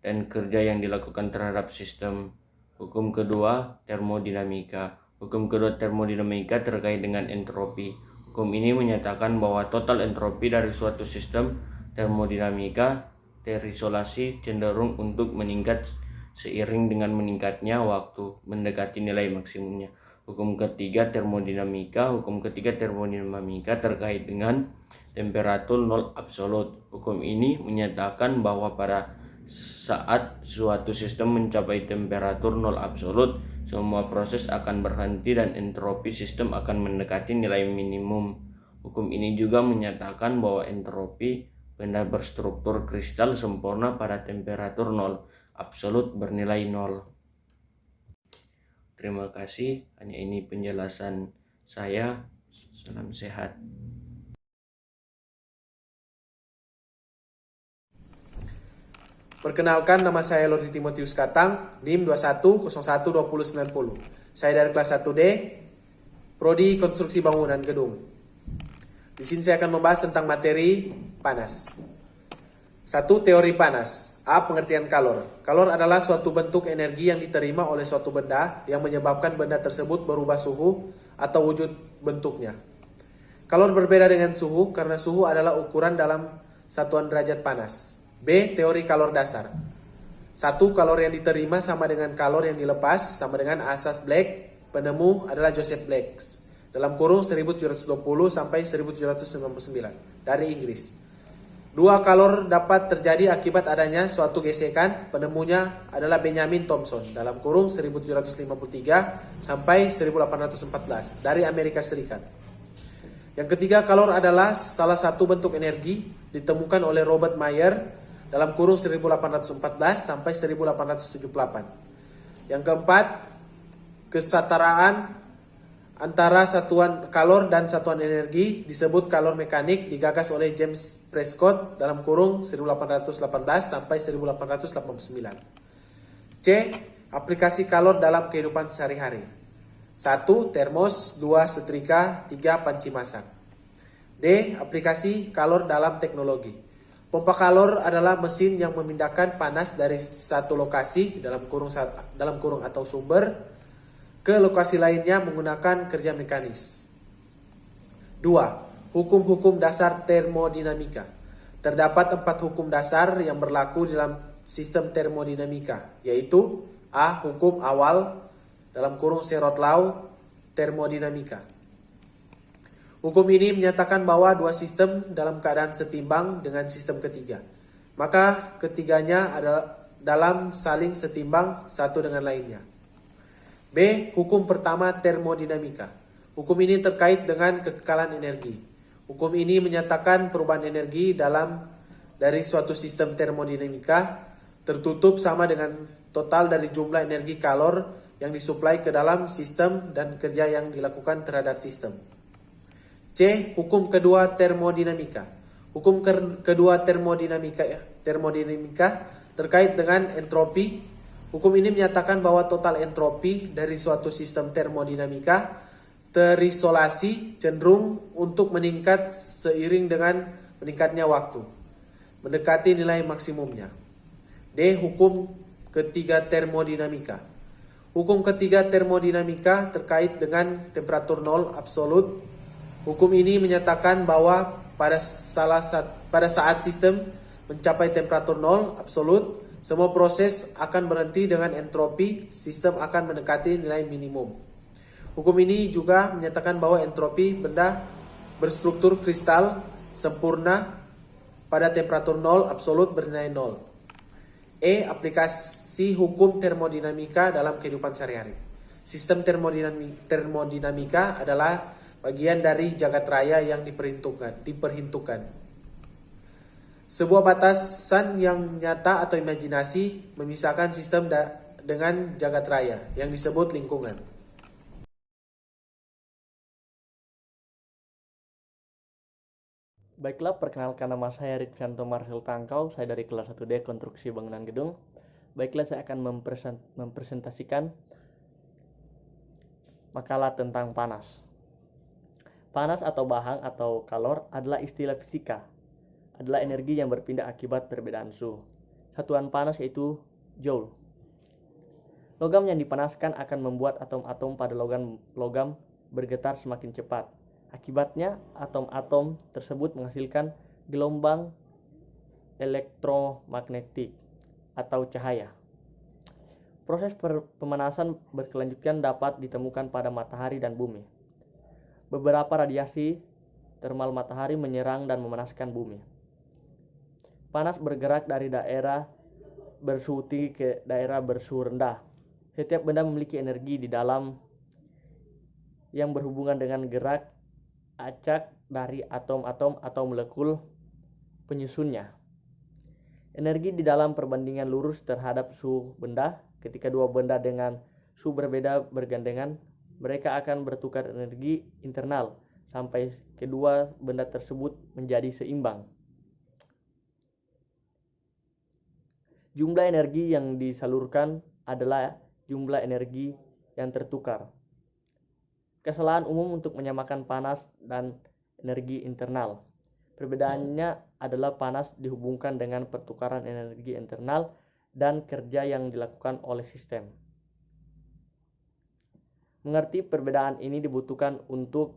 kerja yang dilakukan terhadap sistem. Hukum kedua termodinamika. Hukum kedua termodinamika terkait dengan entropi. Hukum ini menyatakan bahwa total entropi dari suatu sistem termodinamika terisolasi cenderung untuk meningkat seiring dengan meningkatnya waktu mendekati nilai maksimumnya. Hukum ketiga termodinamika. Hukum ketiga termodinamika terkait dengan temperatur nol absolut. Hukum ini menyatakan bahwa pada saat suatu sistem mencapai temperatur nol absolut, semua proses akan berhenti dan entropi sistem akan mendekati nilai minimum. Hukum ini juga menyatakan bahwa entropi benda berstruktur kristal sempurna pada temperatur nol absolut bernilai nol. Terima kasih, hanya ini penjelasan saya. Salam sehat. Perkenalkan, nama saya Lordi Timotius Katang, NIM 21012090. Saya dari kelas 1D, Prodi Konstruksi Bangunan Gedung. Di sini saya akan membahas tentang materi panas. 1. Teori panas. A. Pengertian kalor. Kalor adalah suatu bentuk energi yang diterima oleh suatu benda yang menyebabkan benda tersebut berubah suhu atau wujud bentuknya. Kalor berbeda dengan suhu karena suhu adalah ukuran dalam satuan derajat panas. B. Teori kalor dasar. 1. Kalor yang diterima sama dengan kalor yang dilepas sama dengan asas Black. Penemu adalah Joseph Black. Dalam kurung 1720 sampai 1799 dari Inggris. 2. Kalor dapat terjadi akibat adanya suatu gesekan. Penemunya adalah Benjamin Thomson dalam kurung 1753 sampai 1814 dari Amerika Serikat. Yang ketiga, kalor adalah salah satu bentuk energi ditemukan oleh Robert Mayer dalam kurung 1814 sampai 1878. Yang keempat, kesetaraan antara satuan kalor dan satuan energi disebut kalor mekanik digagas oleh James Prescott dalam kurung 1818 sampai 1889. C. Aplikasi kalor dalam kehidupan sehari-hari. 1. Termos, 2. Setrika, 3. Panci masak. D. Aplikasi kalor dalam teknologi. Pompa kalor adalah mesin yang memindahkan panas dari satu lokasi dalam kurung atau sumber ke lokasi lainnya menggunakan kerja mekanis. 2. Hukum-hukum dasar termodinamika. Terdapat 4 hukum dasar yang berlaku dalam sistem termodinamika, yaitu A. Hukum awal dalam kurung Sherrod Law termodinamika. Hukum ini menyatakan bahwa dua sistem dalam keadaan setimbang dengan sistem ketiga. Maka ketiganya adalah dalam saling setimbang satu dengan lainnya. B. Hukum pertama termodinamika. Hukum ini terkait dengan kekekalan energi. Hukum ini menyatakan perubahan energi dari suatu sistem termodinamika tertutup sama dengan total dari jumlah energi kalor yang disuplai ke dalam sistem dan kerja yang dilakukan terhadap sistem. C. Hukum kedua termodinamika. Hukum kedua termodinamika terkait dengan entropi. Hukum ini menyatakan bahwa total entropi dari suatu sistem termodinamika terisolasi cenderung untuk meningkat seiring dengan meningkatnya waktu, mendekati nilai maksimumnya. D. Hukum ketiga termodinamika. Hukum ketiga termodinamika terkait dengan temperatur nol absolut. Hukum ini menyatakan bahwa pada saat sistem mencapai temperatur nol absolut, semua proses akan berhenti dengan entropi, sistem akan mendekati nilai minimum. Hukum ini juga menyatakan bahwa entropi benda berstruktur kristal sempurna pada temperatur nol absolut bernilai nol. E. Aplikasi hukum termodinamika dalam kehidupan sehari-hari. Sistem termodinamika adalah bagian dari jagat raya yang diperhitungkan. Sebuah batasan yang nyata atau imajinasi memisahkan sistem dengan jagat raya yang disebut lingkungan. Baiklah, perkenalkan nama saya Ritvianto Marcel Tangkau, saya dari kelas 1D Konstruksi Bangunan Gedung. Baiklah, saya akan mempresentasikan makalah tentang panas. Panas atau bahang atau kalor adalah istilah fisika. Adalah energi yang berpindah akibat perbedaan suhu. Satuan panas yaitu joule. Logam yang dipanaskan akan membuat atom-atom pada logam bergetar semakin cepat. Akibatnya, atom-atom tersebut menghasilkan gelombang elektromagnetik atau cahaya. Proses pemanasan berkelanjutan dapat ditemukan pada matahari dan bumi. Beberapa radiasi termal matahari menyerang dan memanaskan bumi. Panas bergerak dari daerah bersuhu tinggi ke daerah bersuhu rendah. Setiap benda memiliki energi di dalam yang berhubungan dengan gerak acak dari atom-atom atau molekul penyusunnya. Energi di dalam perbandingan lurus terhadap suhu benda. Ketika dua benda dengan suhu berbeda bergandengan, mereka akan bertukar energi internal sampai kedua benda tersebut menjadi seimbang. Jumlah energi yang disalurkan adalah jumlah energi yang tertukar. Kesalahan umum untuk menyamakan panas dan energi internal. Perbedaannya adalah panas dihubungkan dengan pertukaran energi internal dan kerja yang dilakukan oleh sistem. Mengerti perbedaan ini dibutuhkan untuk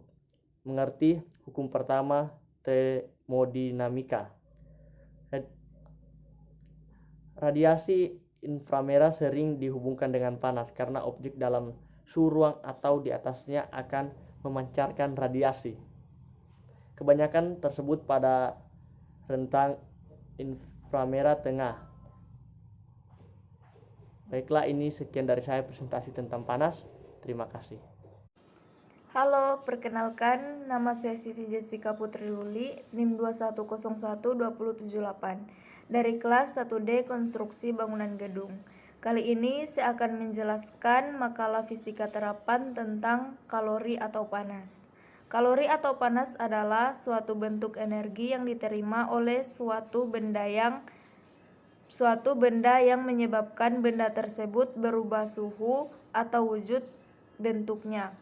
mengerti hukum pertama termodinamika. Radiasi inframerah sering dihubungkan dengan panas karena objek dalam suhu ruang atau di atasnya akan memancarkan radiasi. Kebanyakan tersebut pada rentang inframerah tengah. Baiklah, ini sekian dari saya presentasi tentang panas. Terima kasih. Halo, perkenalkan, nama saya Siti Jessica Putri Luli, NIM 2101278, dari kelas 1D Konstruksi Bangunan Gedung. Kali ini saya akan menjelaskan makalah fisika terapan tentang kalori atau panas. Kalori atau panas adalah suatu bentuk energi yang diterima oleh suatu benda yang menyebabkan benda tersebut berubah suhu atau wujud bentuknya.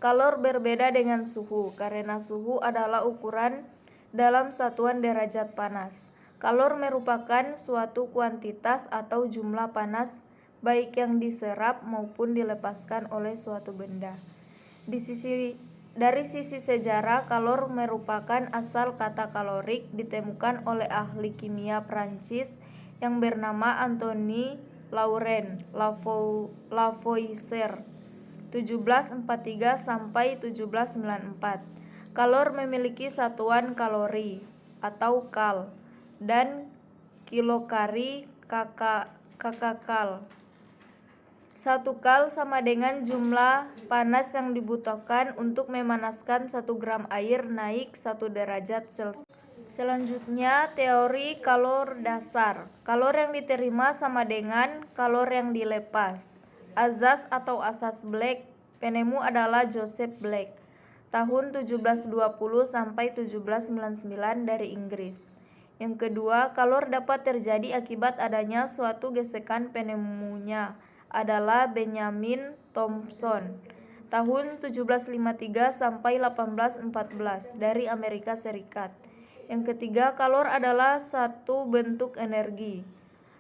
Kalor berbeda dengan suhu karena suhu adalah ukuran dalam satuan derajat panas. Kalor merupakan suatu kuantitas atau jumlah panas baik yang diserap maupun dilepaskan oleh suatu benda. Dari sisi sejarah, kalor merupakan asal kata kalorik ditemukan oleh ahli kimia Prancis yang bernama Anthony Laurent Lavoisier 1743 sampai 1794. Kalor memiliki satuan kalori atau kal dan kilokari kakakal. 1 kal sama dengan jumlah panas yang dibutuhkan untuk memanaskan 1 gram air naik 1 derajat Celcius. Selanjutnya, teori kalor dasar. Kalor yang diterima sama dengan kalor yang dilepas. Azas atau asas Black, penemu adalah Joseph Black, tahun 1720 sampai 1799 dari Inggris. Yang kedua, kalor dapat terjadi akibat adanya suatu gesekan, penemunya adalah Benjamin Thomson, tahun 1753 sampai 1814 dari Amerika Serikat. Yang ketiga, kalor adalah satu bentuk energi.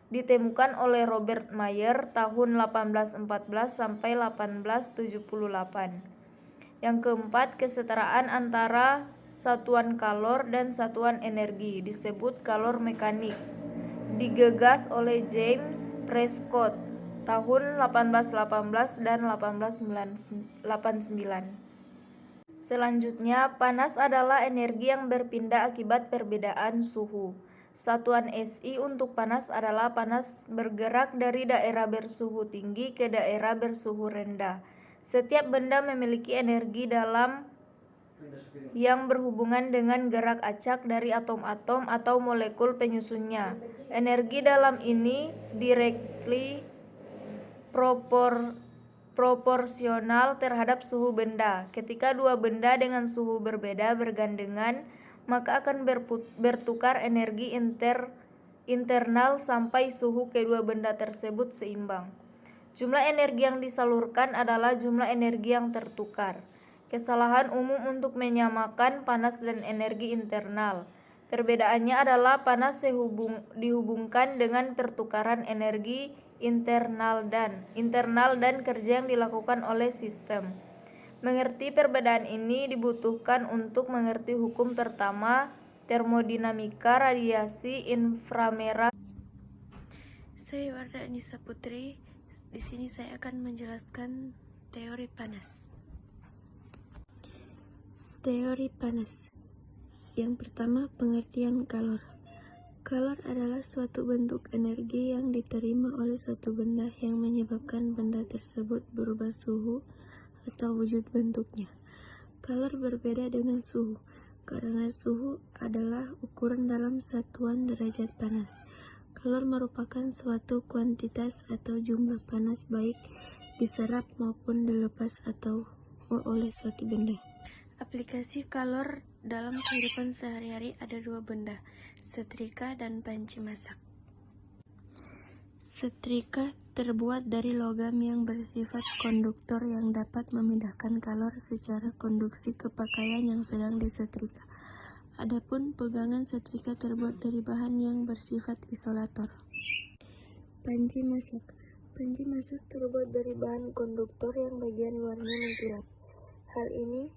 Ditemukan oleh Robert Mayer tahun 1814 sampai 1878. Yang keempat, kesetaraan antara satuan kalor dan satuan energi disebut kalor mekanik. Digegas oleh James Prescott tahun 1818 dan 1889. Selanjutnya, panas adalah energi yang berpindah akibat perbedaan suhu. Satuan SI untuk panas adalah panas bergerak dari daerah bersuhu tinggi ke daerah bersuhu rendah. Setiap benda memiliki energi dalam yang berhubungan dengan gerak acak dari atom-atom atau molekul penyusunnya. Energi dalam ini directly proporsional terhadap suhu benda. Ketika dua benda dengan suhu berbeda bergandengan, maka akan bertukar energi internal sampai suhu kedua benda tersebut seimbang. Jumlah energi yang disalurkan adalah jumlah energi yang tertukar. Kesalahan umum untuk menyamakan panas dan energi internal. Perbedaannya adalah panas dihubungkan dengan pertukaran energi internal dan kerja yang dilakukan oleh sistem. Mengerti perbedaan ini dibutuhkan untuk mengerti hukum pertama termodinamika radiasi inframerah. Saya Warda Anissa Putri. Di sini saya akan menjelaskan teori panas. Teori panas. Yang pertama, pengertian kalor. Kalor adalah suatu bentuk energi yang diterima oleh suatu benda yang menyebabkan benda tersebut berubah suhu atau wujud bentuknya. Kalor berbeda dengan suhu, karena suhu adalah ukuran dalam satuan derajat panas. Kalor merupakan suatu kuantitas atau jumlah panas baik diserap maupun dilepas atau oleh suatu benda. Aplikasi kalor dalam kehidupan sehari-hari ada dua benda, setrika dan panci masak. Setrika terbuat dari logam yang bersifat konduktor yang dapat memindahkan kalor secara konduksi ke pakaian yang sedang disetrika. Adapun pegangan setrika terbuat dari bahan yang bersifat isolator. Panci masak. Panci masak terbuat dari bahan konduktor yang bagian luarnya mengkilap. Hal ini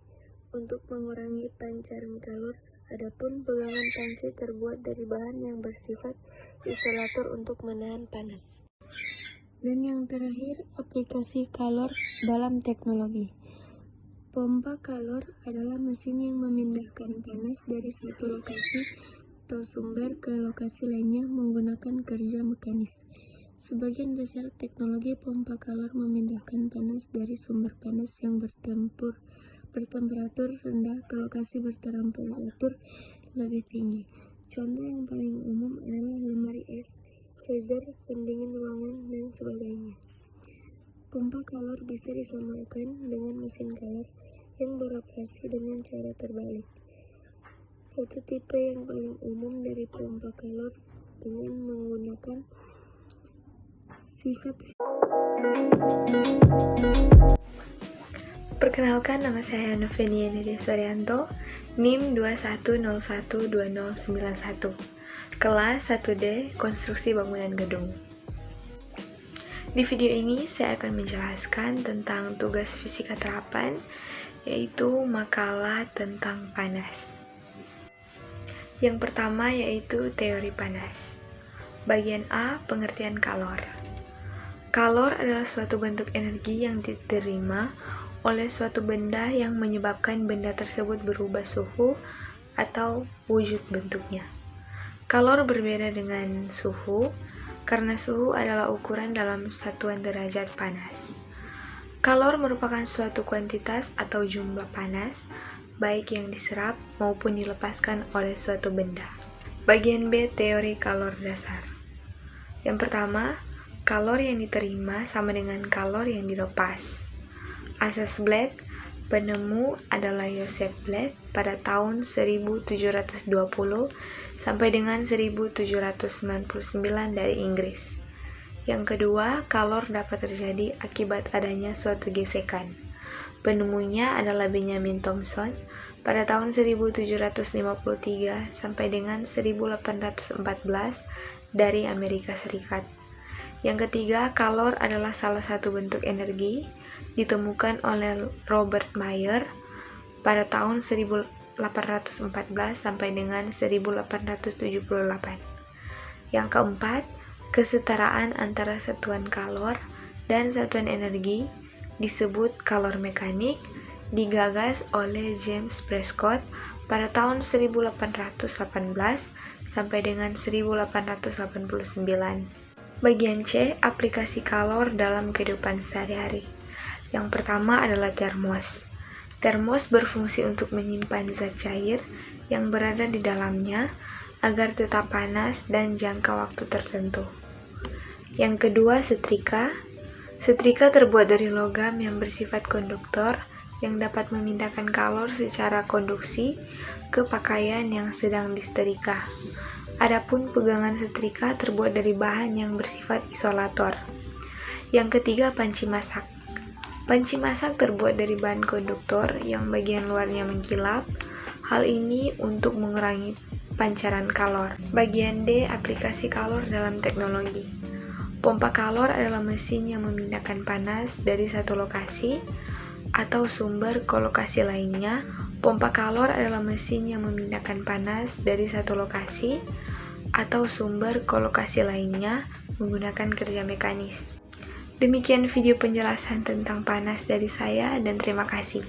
untuk mengurangi pancaran kalor. Adapun pegangan panci terbuat dari bahan yang bersifat isolator untuk menahan panas. Dan yang terakhir, aplikasi kalor dalam teknologi. Pompa kalor adalah mesin yang memindahkan panas dari satu lokasi atau sumber ke lokasi lainnya menggunakan kerja mekanis. Sebagian besar teknologi pompa kalor memindahkan panas dari sumber panas yang bertemperatur rendah ke lokasi bertemperatur lebih tinggi. Contoh yang paling umum adalah lemari es, freezer, pendingin ruangan, dan sebagainya. Pompa kalor bisa disamakan dengan mesin kalor yang beroperasi dengan cara terbalik. Satu tipe yang paling umum dari pompa kalor dengan menggunakan sifat. Perkenalkan, nama saya Novenia Nedi Suryanto, NIM 21012091, kelas 1D Konstruksi Bangunan Gedung. Di video ini saya akan menjelaskan tentang tugas fisika terapan, yaitu makalah tentang panas. Yang pertama yaitu teori panas. Bagian A, pengertian kalor. Kalor adalah suatu bentuk energi yang diterima oleh suatu benda yang menyebabkan benda tersebut berubah suhu atau wujud bentuknya. Kalor berbeda dengan suhu karena suhu adalah ukuran dalam satuan derajat panas. Kalor merupakan suatu kuantitas atau jumlah panas, baik yang diserap maupun dilepaskan oleh suatu benda. Bagian B, teori kalor dasar. Yang pertama, kalor yang diterima sama dengan kalor yang dilepas. Asas Black, penemu adalah Joseph Black pada tahun 1720 sampai dengan 1799 dari Inggris. Yang kedua, kalor dapat terjadi akibat adanya suatu gesekan. Penemunya adalah Benjamin Thomson pada tahun 1753 sampai dengan 1814 dari Amerika Serikat. Yang ketiga, kalor adalah salah satu bentuk energi ditemukan oleh Robert Mayer pada tahun 1814 sampai dengan 1878. Yang keempat, kesetaraan antara satuan kalor dan satuan energi disebut kalor mekanik, digagas oleh James Prescott pada tahun 1818 sampai dengan 1889. Bagian C, aplikasi kalor dalam kehidupan sehari-hari. Yang pertama adalah termos. Termos berfungsi untuk menyimpan zat cair yang berada di dalamnya agar tetap panas dan jangka waktu tertentu. Yang kedua, setrika. Setrika terbuat dari logam yang bersifat konduktor yang dapat memindahkan kalor secara konduksi ke pakaian yang sedang disetrika. Adapun pegangan setrika terbuat dari bahan yang bersifat isolator. Yang ketiga, panci masak. Panci masak terbuat dari bahan konduktor yang bagian luarnya mengkilap. Hal ini untuk mengurangi pancaran kalor. Bagian D, aplikasi kalor dalam teknologi. Pompa kalor adalah mesin yang memindahkan panas dari satu lokasi atau sumber ke lokasi lainnya. Pompa kalor adalah mesin yang memindahkan panas dari satu lokasi atau sumber ke lokasi lainnya menggunakan kerja mekanis. Demikian video penjelasan tentang panas dari saya dan terima kasih.